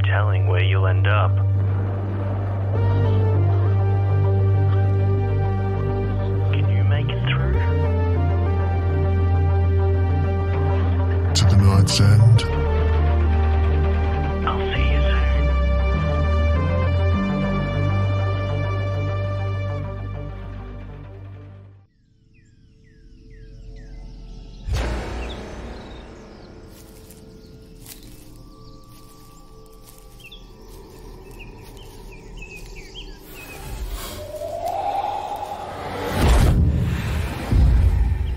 telling where you'll end up. Can you make it through? To the night's end. I'll see you soon.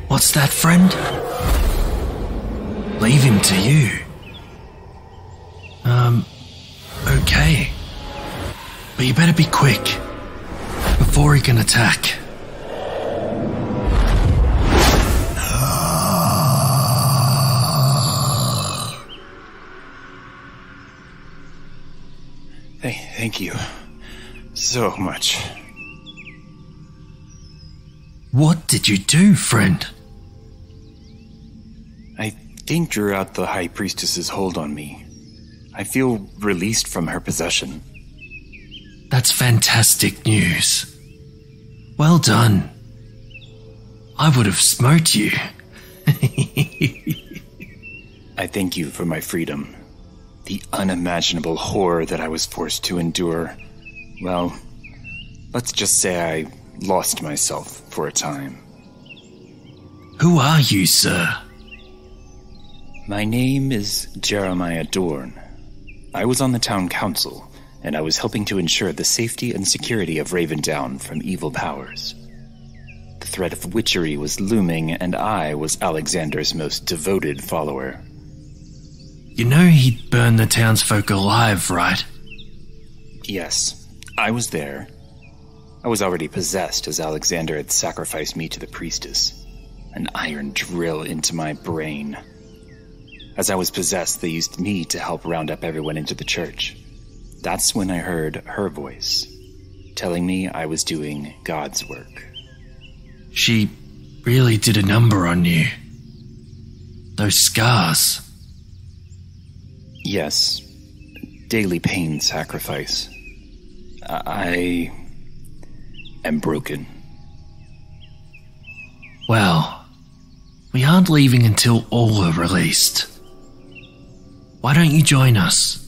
What's that, friend? Leave him to you. Okay. But you better be quick, before he can attack. Thank you so much. What did you do, friend? I think drew out the High Priestess's hold on me. I feel released from her possession. That's fantastic news. Well done. I would have smote you. I thank you for my freedom. The unimaginable horror that I was forced to endure. Well, let's just say I lost myself for a time. Who are you, sir? My name is Jeremiah Dorn. I was on the town council, and I was helping to ensure the safety and security of Ravendown from evil powers. The threat of witchery was looming, and I was Alexander's most devoted follower. You know he'd burn the townsfolk alive, right? Yes, I was there. I was already possessed as Alexander had sacrificed me to the priestess, an iron drill into my brain. As I was possessed, they used me to help round up everyone into the church. That's when I heard her voice, telling me I was doing God's work. She really did a number on you. Those scars. Yes, daily pain sacrifice. I am broken. Well, we aren't leaving until all are released. Why don't you join us?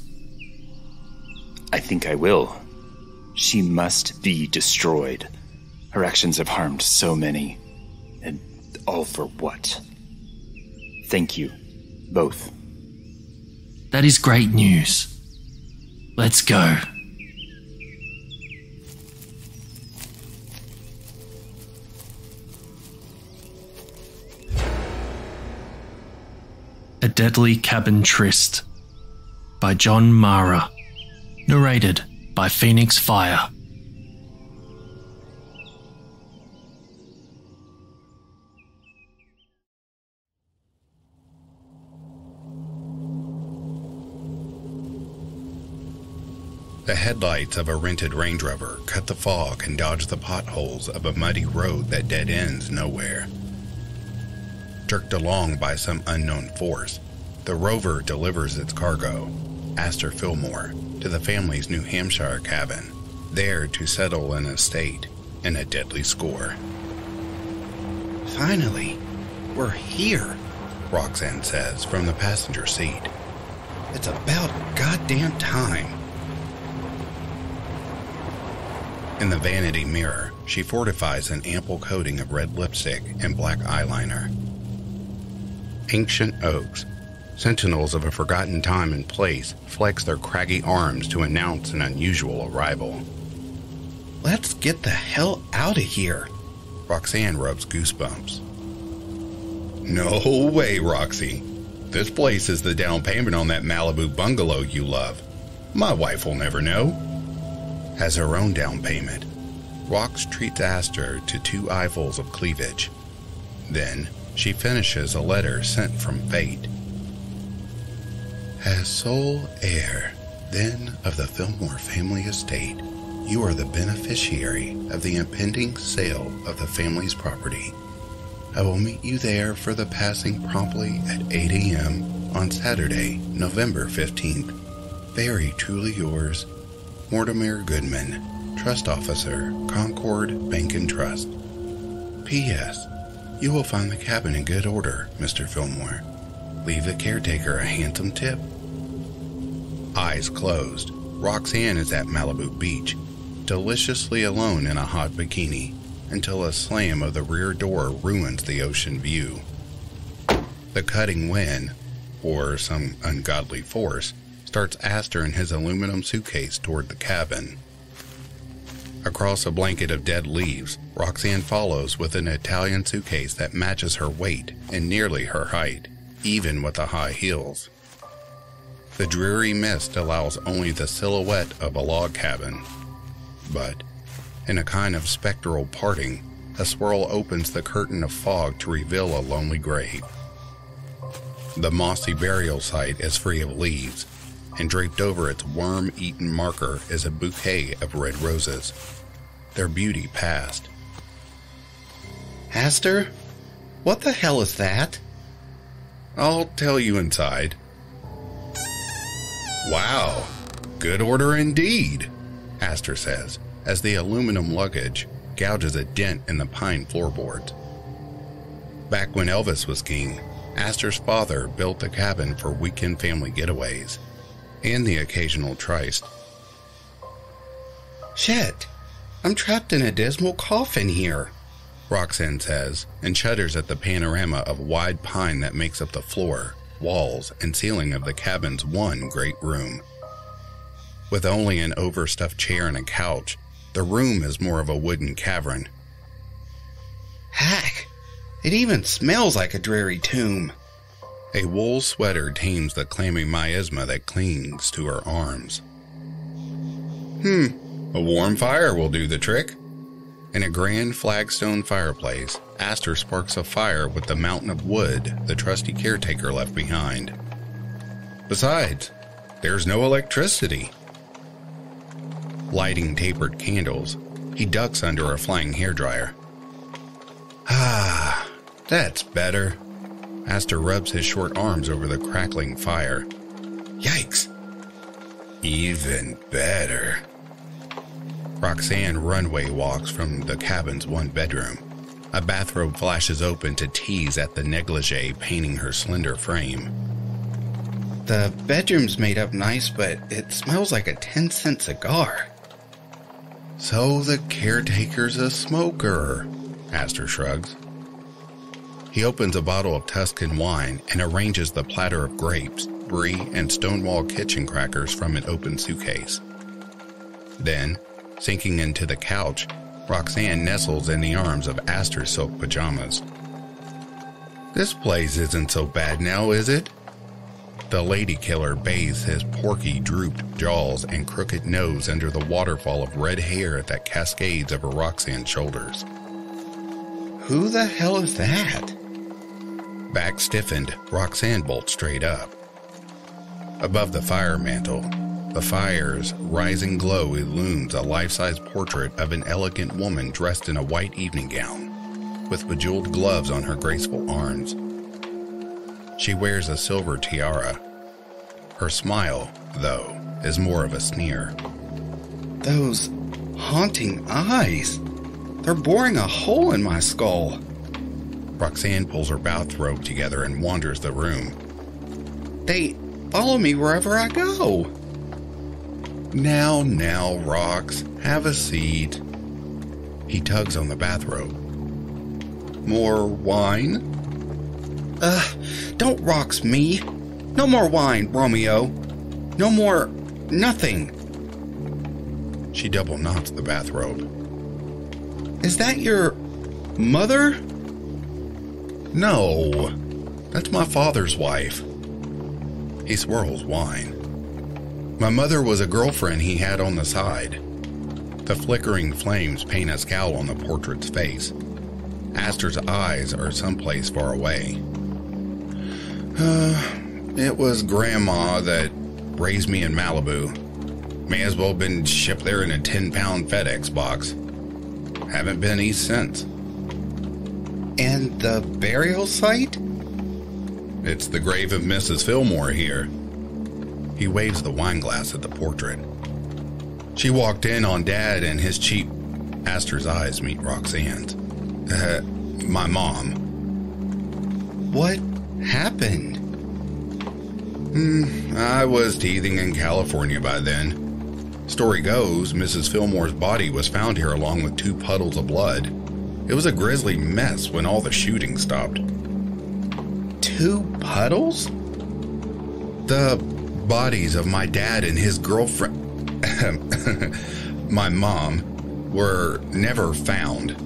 I think I will. She must be destroyed. Her actions have harmed so many. And all for what? Thank you, both. That is great news. Let's go. A Deadly Cabin Tryst by John Mara. Narrated by Phoenix Fire. The headlights of a rented Range Rover cut the fog and dodge the potholes of a muddy road that dead ends nowhere. Jerked along by some unknown force, the Rover delivers its cargo, Astor Fillmore, to the family's New Hampshire cabin, there to settle an estate and a deadly score. "Finally, we're here," Roxanne says from the passenger seat. "It's about goddamn time." In the vanity mirror, she fortifies an ample coating of red lipstick and black eyeliner. Ancient oaks, sentinels of a forgotten time and place, flex their craggy arms to announce an unusual arrival. "Let's get the hell out of here," Roxanne rubs goosebumps. "No way, Roxy. This place is the down payment on that Malibu bungalow you love. My wife will never know." Has her own down payment, Rox treats Astor to 2 eyefuls of cleavage. Then she finishes a letter sent from fate. "As sole heir, then, of the Fillmore family estate, you are the beneficiary of the impending sale of the family's property. I will meet you there for the passing promptly at 8 a.m. on Saturday, November 15th. Very truly yours, Mortimer Goodman, Trust Officer, Concord Bank and Trust. P.S. You will find the cabin in good order, Mr. Fillmore. Leave the caretaker a handsome tip. Eyes closed, Roxanne is at Malibu Beach, deliciously alone in a hot bikini, until a slam of the rear door ruins the ocean view. The cutting wind, or some ungodly force, starts Astor in his aluminum suitcase toward the cabin. Across a blanket of dead leaves, Roxanne follows with an Italian suitcase that matches her weight and nearly her height, even with the high heels. The dreary mist allows only the silhouette of a log cabin, but, in a kind of spectral parting, a swirl opens the curtain of fog to reveal a lonely grave. The mossy burial site is free of leaves, and draped over its worm-eaten marker is a bouquet of red roses, their beauty past. Astor, what the hell is that? I'll tell you inside. Wow, good order indeed, Astor says, as the aluminum luggage gouges a dent in the pine floorboards. Back when Elvis was king, Astor's father built the cabin for weekend family getaways, and the occasional tryst. Shit, I'm trapped in a dismal coffin here, Roxanne says, and shudders at the panorama of wide pine that makes up the floor, walls, and ceiling of the cabin's one great room. With only an overstuffed chair and a couch, the room is more of a wooden cavern. Heck, it even smells like a dreary tomb. A wool sweater tames the clammy miasma that clings to her arms. A warm fire will do the trick. In a grand flagstone fireplace, Astor sparks a fire with the mountain of wood the trusty caretaker left behind. Besides, there's no electricity. Lighting tapered candles, he ducks under a flying hairdryer. Ah, that's better. Astor rubs his short arms over the crackling fire. Yikes! Even better. Roxanne runway walks from the cabin's one bedroom. A bathrobe flashes open to tease at the negligee painting her slender frame. The bedroom's made up nice, but it smells like a 10-cent cigar. So the caretaker's a smoker, Astor shrugs. He opens a bottle of Tuscan wine and arranges the platter of grapes, brie, and Stonewall kitchen crackers from an open suitcase. Then, sinking into the couch, Roxanne nestles in the arms of Astor's silk pajamas. This place isn't so bad now, is it? The lady killer bathes his porky, drooped jaws and crooked nose under the waterfall of red hair that cascades over Roxanne's shoulders. Who the hell is that? Back stiffened, Roxanne bolts straight up. Above the fire mantle, the fire's rising glow illumes a life-size portrait of an elegant woman dressed in a white evening gown, with bejeweled gloves on her graceful arms. She wears a silver tiara. Her smile, though, is more of a sneer. Those haunting eyes. They're boring a hole in my skull. Roxanne pulls her bathrobe together and wanders the room. They follow me wherever I go. Now, Rox, have a seat. He tugs on the bathrobe. More wine? Don't Rox me. No more wine, Romeo. No more nothing. She double knots the bathrobe. Is that your mother? No, that's my father's wife. He swirls wine. My mother was a girlfriend he had on the side. The flickering flames paint a scowl on the portrait's face. Astor's eyes are someplace far away. It was Grandma that raised me in Malibu. May as well have been shipped there in a 10-pound FedEx box. Haven't been east since. And the burial site? It's the grave of Mrs. Fillmore here. He waves the wine glass at the portrait. She walked in on Dad and his cheap... Aster's eyes meet Roxanne's. My mom. What happened? I was teething in California by then. Story goes, Mrs. Fillmore's body was found here along with 2 puddles of blood. It was a grisly mess when all the shooting stopped. 2 puddles? The bodies of my dad and his girlfriend, my mom, were never found.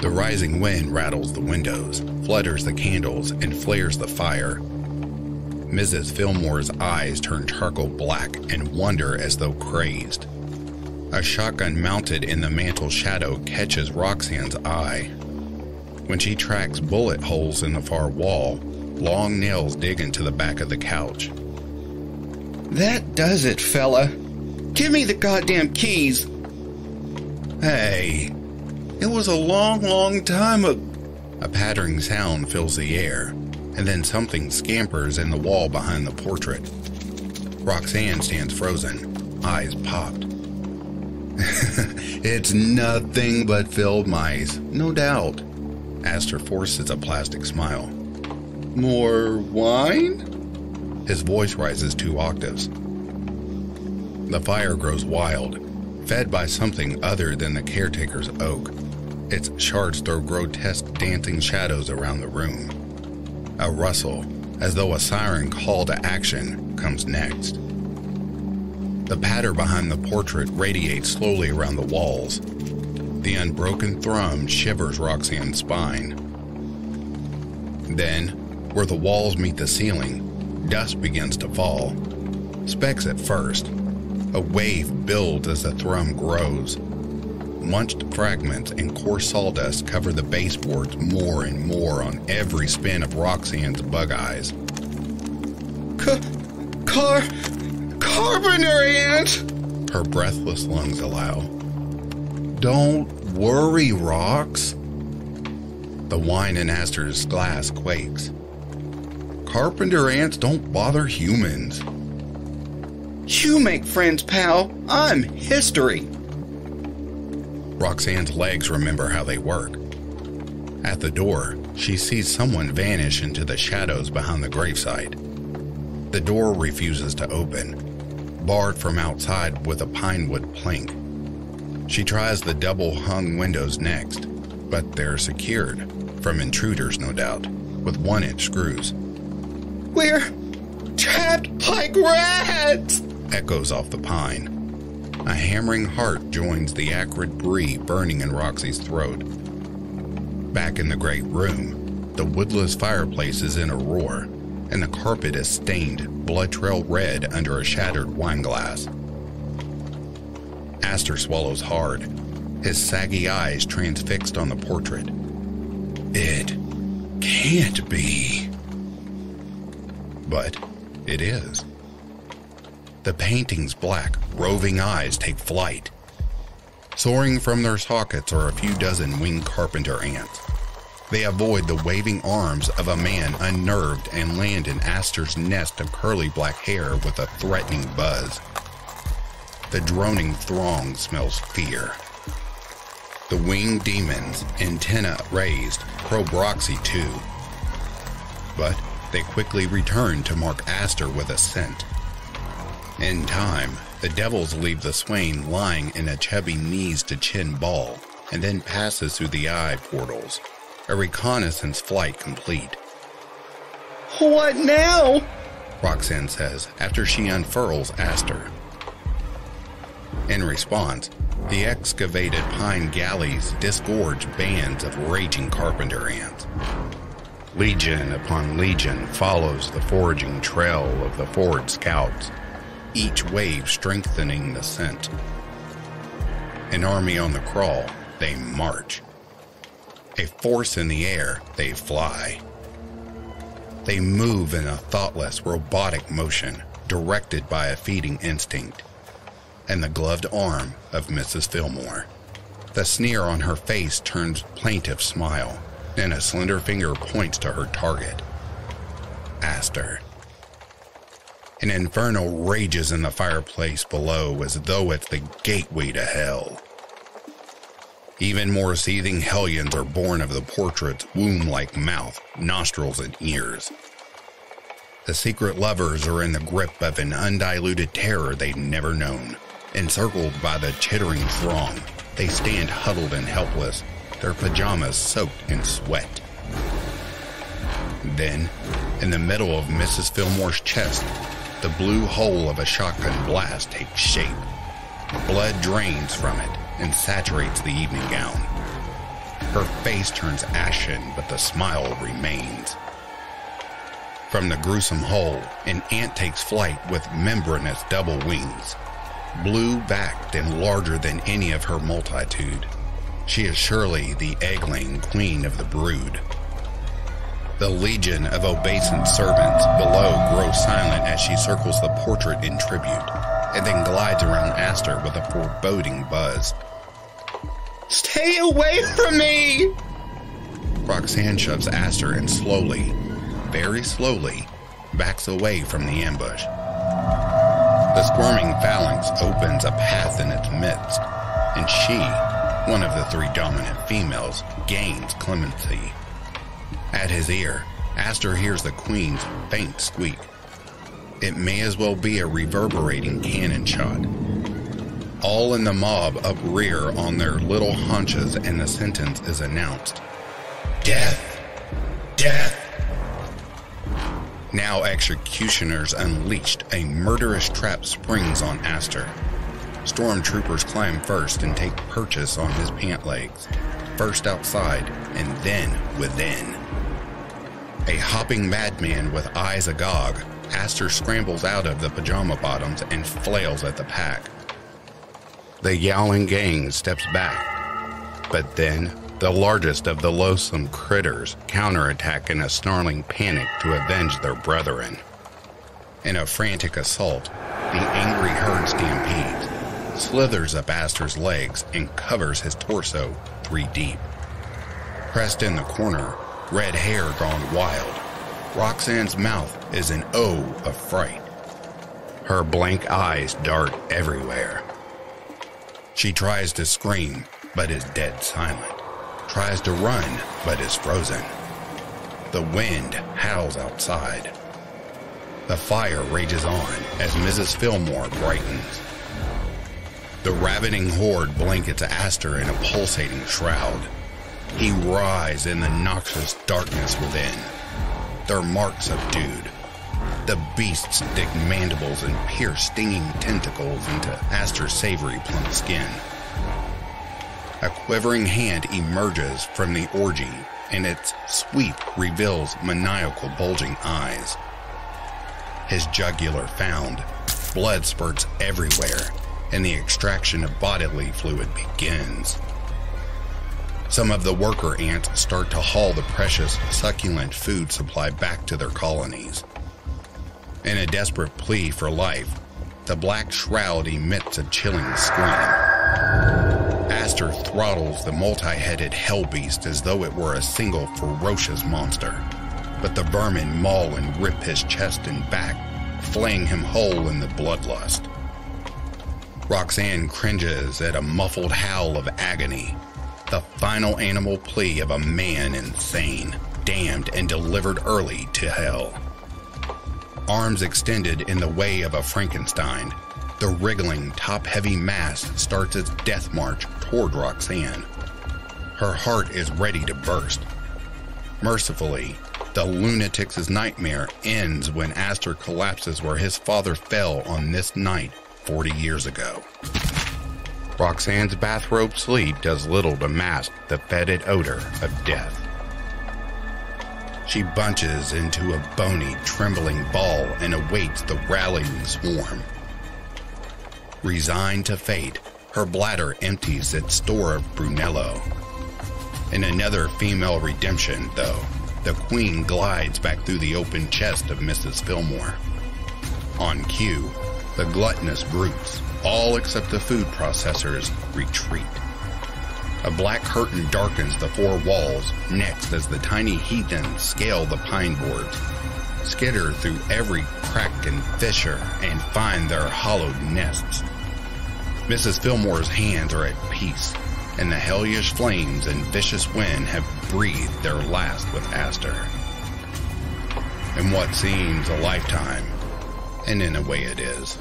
The rising wind rattles the windows, flutters the candles, and flares the fire. Mrs. Fillmore's eyes turn charcoal black and wander as though crazed. A shotgun mounted in the mantel shadow catches Roxanne's eye. When she tracks bullet holes in the far wall, long nails dig into the back of the couch. That does it, fella. Give me the goddamn keys. Hey, it was a long time ago. A pattering sound fills the air, and then something scampers in the wall behind the portrait. Roxanne stands frozen, eyes popped. It's nothing but field mice, no doubt. Aster forces a plastic smile. More wine? His voice rises 2 octaves. The fire grows wild, fed by something other than the caretaker's oak. Its shards throw grotesque dancing shadows around the room. A rustle, as though a siren call to action, comes next. The patter behind the portrait radiates slowly around the walls. The unbroken thrum shivers Roxanne's spine. Then, where the walls meet the ceiling, dust begins to fall. Specks at first. A wave builds as the thrum grows. Munched fragments and coarse sawdust cover the baseboards more and more on every spin of Roxanne's bug eyes. Carpenter ant! Her breathless lungs allow. Don't worry, Rox. The wine in Aster's glass quakes. Carpenter ants don't bother humans. You make friends, pal. I'm history. Roxanne's legs remember how they work. At the door, she sees someone vanish into the shadows behind the gravesite. The door refuses to open, barred from outside with a pinewood plank. She tries the double-hung windows next, but they're secured, from intruders no doubt, with 1-inch screws. We're trapped like rats! Echoes off the pine. A hammering heart joins the acrid brie burning in Roxy's throat. Back in the great room, the woodless fireplace is in a roar, and the carpet is stained blood trail red under a shattered wine glass. Aster swallows hard, his saggy eyes transfixed on the portrait. It can't be. But it is. The painting's black, roving eyes take flight. Soaring from their sockets are a few dozen winged carpenter ants. They avoid the waving arms of a man unnerved and land in Aster's nest of curly black hair with a threatening buzz. The droning throng smells fear. The winged demons, antenna raised, probe Roxy too. But they quickly return to mark Aster with a scent. In time, the devils leave the swain lying in a chubby knees-to-chin ball, and then passes through the eye portals, a reconnaissance flight complete. What now? Roxanne says after she unfurls Aster. In response, the excavated pine galleys disgorge bands of raging carpenter ants. Legion upon legion follows the foraging trail of the forward scouts, each wave strengthening the scent. An army on the crawl, they march. A force in the air, they fly. They move in a thoughtless, robotic motion, directed by a feeding instinct. And the gloved arm of Mrs. Fillmore. The sneer on her face turns plaintive smile, and a slender finger points to her target. Aster. An inferno rages in the fireplace below as though it's the gateway to hell. Even more seething hellions are born of the portrait's womb-like mouth, nostrils, and ears. The secret lovers are in the grip of an undiluted terror they've never known. Encircled by the chittering throng, they stand huddled and helpless, their pajamas soaked in sweat. Then, in the middle of Mrs. Fillmore's chest, the blue hole of a shotgun blast takes shape. Blood drains from it and saturates the evening gown. Her face turns ashen, but the smile remains. From the gruesome hole, an ant takes flight with membranous double wings. Blue-backed and larger than any of her multitude, she is surely the egg-laying queen of the brood. The legion of obeisant servants below grows silent as she circles the portrait in tribute, and then glides around Aster with a foreboding buzz. Stay away from me! Roxanne shoves Aster and slowly, very slowly, backs away from the ambush. The squirming phalanx opens a path in its midst, and she, one of the three dominant females, gains clemency. At his ear, Aster hears the queen's faint squeak. It may as well be a reverberating cannon shot. All in the mob uprear on their little haunches, and the sentence is announced. Death! Death! Now executioners unleashed, a murderous trap springs on Aster. Stormtroopers climb first and take purchase on his pant legs, first outside and then within. A hopping madman with eyes agog, Aster scrambles out of the pajama bottoms and flails at the pack. The yowling gang steps back, but then the largest of the loathsome critters counterattack in a snarling panic to avenge their brethren. In a frantic assault, the angry herd stampedes, slithers up Aster's legs, and covers his torso 3 deep. Pressed in the corner, red hair gone wild, Roxanne's mouth is an O of fright. Her blank eyes dart everywhere. She tries to scream, but is dead silent. Tries to run, but is frozen. The wind howls outside. The fire rages on as Mrs. Fillmore brightens. The ravening horde blankets Aster in a pulsating shroud. He writhes in the noxious darkness within. Their marks subdued. The beasts dig mandibles and pierce stinging tentacles into Aster's savory plump skin. A quivering hand emerges from the orgy, and its sweep reveals maniacal bulging eyes. His jugular found, blood spurts everywhere, and the extraction of bodily fluid begins. Some of the worker ants start to haul the precious, succulent food supply back to their colonies. In a desperate plea for life, the black shroud emits a chilling scream. Aster throttles the multi-headed hell beast as though it were a single ferocious monster, but the vermin maul and rip his chest and back, flaying him whole in the bloodlust. Roxanne cringes at a muffled howl of agony, the final animal plea of a man insane, damned and delivered early to hell. Arms extended in the way of a Frankenstein, the wriggling, top-heavy mass starts its death march toward Roxanne. Her heart is ready to burst. Mercifully, the lunatic's nightmare ends when Aster collapses where his father fell on this night 40 years ago. Roxanne's bathrobe sleep does little to mask the fetid odor of death. She bunches into a bony, trembling ball and awaits the rallying swarm. Resigned to fate, her bladder empties its store of Brunello. In another female redemption, though, the queen glides back through the open chest of Mrs. Fillmore. On cue, the gluttonous brutes, all except the food processors, retreat. A black curtain darkens the 4 walls next as the tiny heathens scale the pine boards, skitter through every crack and fissure, and find their hollowed nests. Mrs. Fillmore's hands are at peace, and the hellish flames and vicious wind have breathed their last with Aster. In what seems a lifetime, and in a way it is,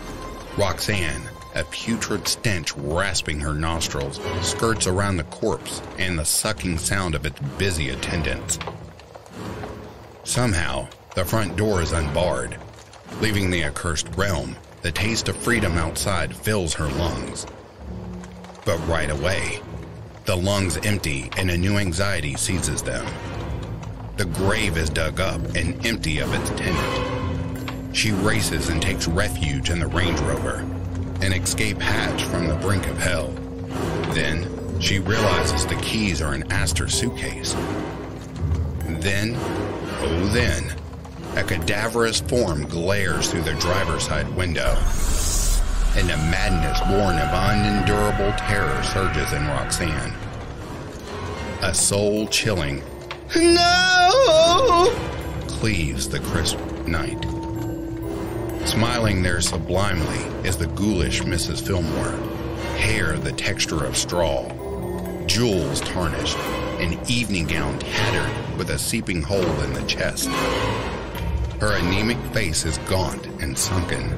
Roxanne, a putrid stench rasping her nostrils, skirts around the corpse and the sucking sound of its busy attendants. Somehow, the front door is unbarred. Leaving the accursed realm, the taste of freedom outside fills her lungs. But right away, the lungs empty and a new anxiety seizes them. The grave is dug up and empty of its tenant. She races and takes refuge in the Range Rover, an escape hatch from the brink of hell. Then, she realizes the keys are in Aster's suitcase. Then, oh then, a cadaverous form glares through the driver's side window, and a madness born of unendurable terror surges in Roxanne. A soul-chilling "No!" cleaves the crisp night. Smiling there sublimely is the ghoulish Mrs. Fillmore, hair the texture of straw, jewels tarnished, an evening gown tattered with a seeping hole in the chest. Her anemic face is gaunt and sunken,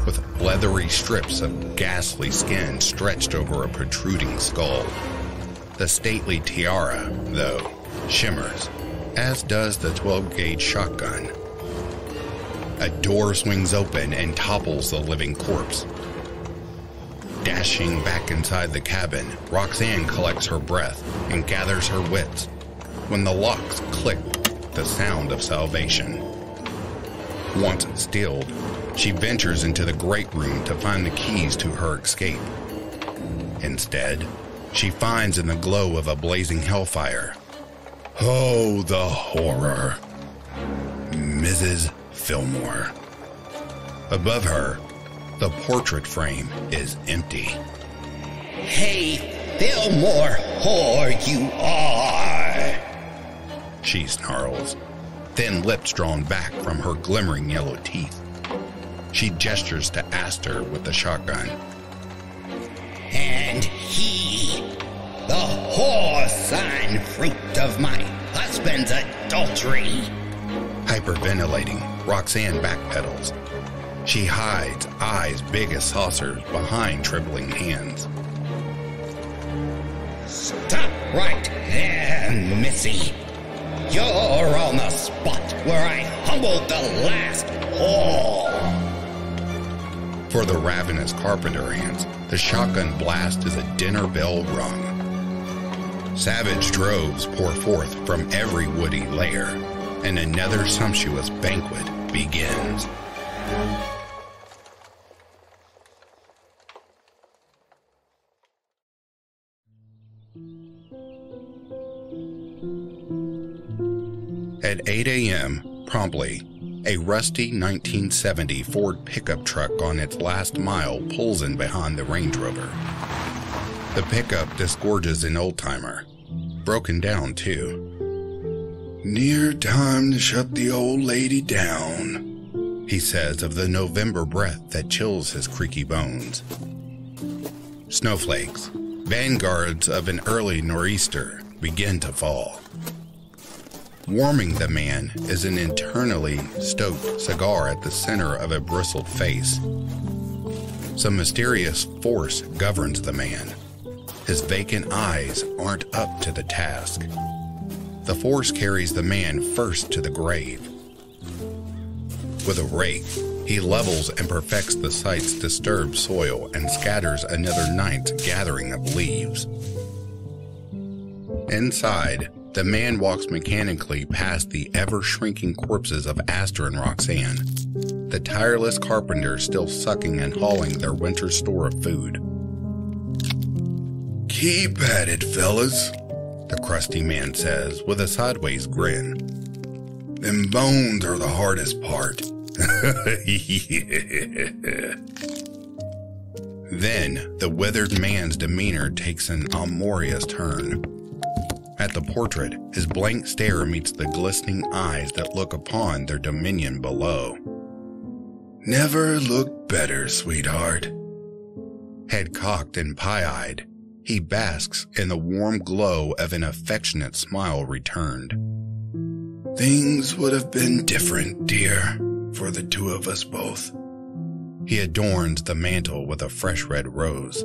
with leathery strips of ghastly skin stretched over a protruding skull. The stately tiara, though, shimmers, as does the 12-gauge shotgun. A door swings open and topples the living corpse. Dashing back inside the cabin, Roxanne collects her breath and gathers her wits when the locks click, the sound of salvation. Once stilled, she ventures into the great room to find the keys to her escape. Instead, she finds in the glow of a blazing hellfire, oh, the horror, Mrs. Fillmore. Above her, the portrait frame is empty. Hey, Fillmore, whore you are! She snarls, thin lips drawn back from her glimmering yellow teeth. She gestures to Aster with the shotgun. And he, the whore-sign fruit of my husband's adultery. Hyperventilating, Roxanne backpedals. She hides, eyes big as saucers, behind trembling hands. Stop right there, Missy. You're on the spot where I humbled the last whore. For the ravenous carpenter ants, the shotgun blast is a dinner bell rung. Savage droves pour forth from every woody lair, and another sumptuous banquet begins. At 8 a.m., promptly, a rusty 1970 Ford pickup truck on its last mile pulls in behind the Range Rover. The pickup disgorges an old-timer, broken down too. "Near time to shut the old lady down," he says of the November breath that chills his creaky bones. Snowflakes, vanguards of an early nor'easter, begin to fall. Warming the man is an internally stoked cigar at the center of a bristled face. Some mysterious force governs the man. His vacant eyes aren't up to the task. The force carries the man first to the grave. With a rake, he levels and perfects the site's disturbed soil and scatters another night's gathering of leaves. Inside, the man walks mechanically past the ever-shrinking corpses of Aster and Roxanne, the tireless carpenters still sucking and hauling their winter store of food. "Keep at it, fellas," the crusty man says with a sideways grin. "Them bones are the hardest part." Then the withered man's demeanor takes an amorous turn. At the portrait, his blank stare meets the glistening eyes that look upon their dominion below. Never looked better, sweetheart. Head cocked and pie-eyed, he basks in the warm glow of an affectionate smile returned. Things would have been different, dear, for the two of us both. He adorns the mantle with a fresh red rose.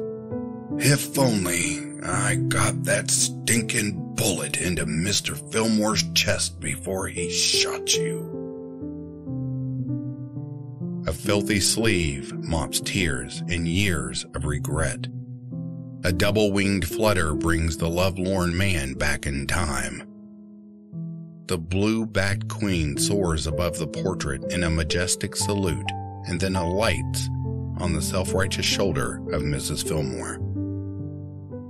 If only I got that stinking bullet into Mr. Fillmore's chest before he shot you. A filthy sleeve mops tears and years of regret. A double-winged flutter brings the lovelorn man back in time. The blue-backed queen soars above the portrait in a majestic salute and then alights on the self-righteous shoulder of Mrs. Fillmore.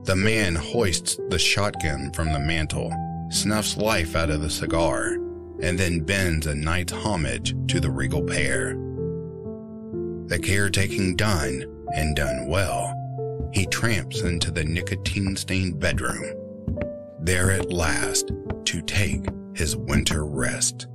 The man hoists the shotgun from the mantle, snuffs life out of the cigar, and then bends a knight's homage to the regal pair. The caretaking done, and done well, he tramps into the nicotine-stained bedroom, there at last to take his winter rest.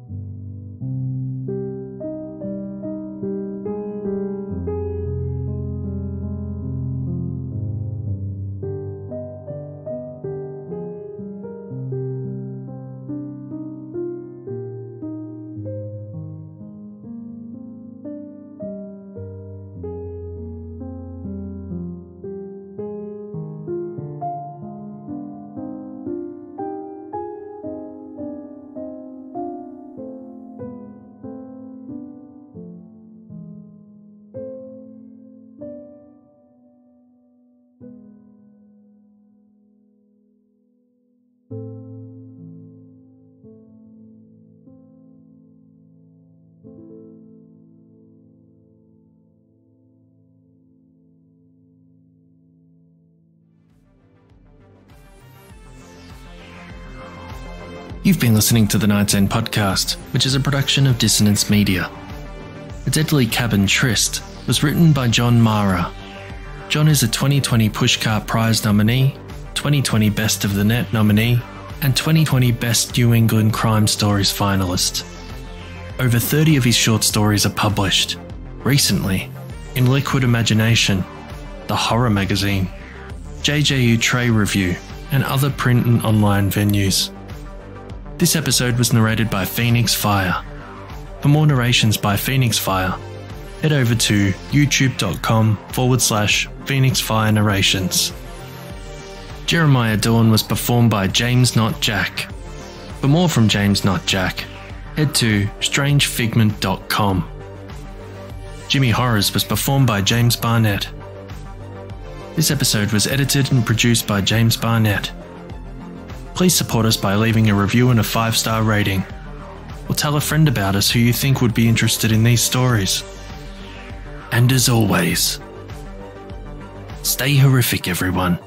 You've been listening to the Night's End podcast, which is a production of Dissonance Media. The Deadly Cabin Tryst was written by John Mara. John is a 2020 Pushcart Prize nominee, 2020 Best of the Net nominee, and 2020 Best New England Crime Stories finalist. Over 30 of his short stories are published, recently, in Liquid Imagination, The Horror Magazine, JJ Outre Review, and other print and online venues. This episode was narrated by Phoenix Fire. For more narrations by Phoenix Fire, head over to youtube.com/Phoenix Fire Narrations. Jeremiah Dawn was performed by James Not Jack. For more from James Not Jack, head to strangefigment.com. Jimmy Horrors was performed by James Barnett. This episode was edited and produced by James Barnett. Please support us by leaving a review and a 5-star rating, or tell a friend about us who you think would be interested in these stories. And as always, stay horrific, everyone.